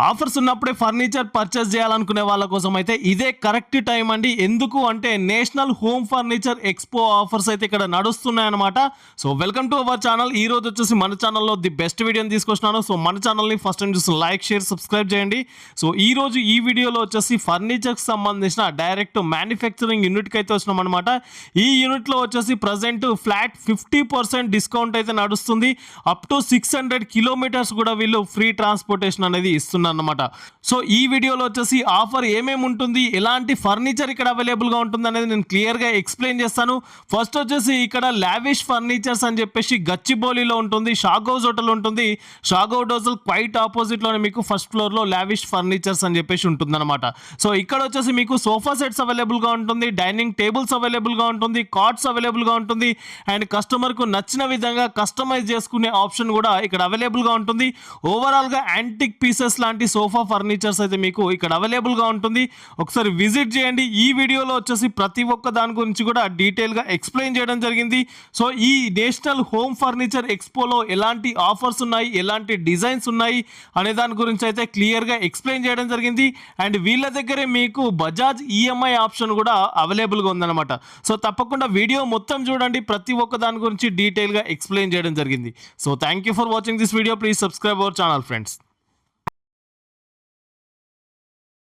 Offers ఉన్నప్పుడే furniture purchase చేయాలనుకునే వాళ్ళ కోసం అయితే ఇదే కరెక్ట్ టైం అండి. ఎందుకు అంటే national home furniture expo offers అయితే ఇక్కడ నడుస్తున్నాయన్నమాట. So welcome to our channel. ఈ రోజు వచ్చేసి మన ఛానల్లో ది బెస్ట్ వీడియోని తీసుకొచ్చినాను. సో మన ఛానల్ని ఫస్ట్ టైం చూసి లైక్, షేర్, సబ్స్క్రైబ్ చేయండి. సో ఈ రోజు ఈ వీడియోలో వచ్చేసి ఫర్నిచర్కి సంబంధించిన డైరెక్ట్ మ్యానుఫ్యాక్చరింగ్ యూనిట్కి అయితే వచ్చినాం అనమాట. ఈ యూనిట్లో వచ్చేసి ప్రజెంట్ ఫ్లాట్ 50% డిస్కౌంట్ అయితే నడుస్తుంది. అప్ టు 600 కిలోమీటర్స్ కూడా వీళ్ళు ఫ్రీ ట్రాన్స్పోర్టేషన్ అనేది ఇస్తున్నారు అన్నమాట. సో ఈ వీడియోలో వచ్చేసి ఆఫర్ ఏమేమి ఉంటుంది, ఎలాంటి ఫర్నిచర్ ఇక్కడ అవైలబుల్గా ఉంటుంది అనేది నేను క్లియర్గా ఎక్స్ప్లెయిన్ చేస్తాను. ఫస్ట్ వచ్చేసి ఇక్కడ లావిష్ ఫర్నిచర్స్ అని చెప్పేసి గచ్చిబౌలిలో ఉంటుంది. షాగౌజ్ హోటల్ ఉంటుంది. షాగౌజ్ హోటల్ క్వైట్ ఆపోజిట్లోనే మీకు ఫస్ట్ ఫ్లోర్లో లావిష్ ఫర్నిచర్స్ అని చెప్పేసి ఉంటుందన్నమాట. సో ఇక్కడ వచ్చేసి మీకు సోఫా సెట్స్ అవైలబుల్గా ఉంటుంది, డైనింగ్ టేబుల్స్ అవైలబుల్గా ఉంటుంది, కాట్స్ అవైలబుల్గా ఉంటుంది, అండ్ కస్టమర్కు నచ్చిన విధంగా కస్టమైజ్ చేసుకునే ఆప్షన్ కూడా ఇక్కడ అవైలబుల్గా ఉంటుంది. ఓవరాల్గా యాంటిక్ పీసెస్ లాంటి సోఫా ఫర్నిచర్స్ అయితే మీకు ఇక్కడ అవైలబుల్గా ఉంటుంది. ఒకసారి విజిట్ చేయండి. ఈ వీడియోలో వచ్చేసి ప్రతి ఒక్క దాని గురించి కూడా డీటెయిల్గా ఎక్స్ప్లెయిన్ చేయడం జరిగింది. సో ఈ నేషనల్ హోమ్ ఫర్నిచర్ ఎక్స్పోలో ఎలాంటి ఆఫర్స్ ఉన్నాయి, ఎలాంటి డిజైన్స్ ఉన్నాయి అనే దాని గురించి అయితే క్లియర్గా ఎక్స్ప్లెయిన్ చేయడం జరిగింది. అండ్ వీళ్ళ దగ్గరే మీకు బజాజ్ ఈఎంఐ ఆప్షన్ కూడా అవైలబుల్గా ఉందన్నమాట. సో తప్పకుండా వీడియో మొత్తం చూడండి. ప్రతి ఒక్క దాని గురించి డీటెయిల్గా ఎక్స్ప్లెయిన్ చేయడం జరిగింది. So thank you for watching this video. Please subscribe our channel friends.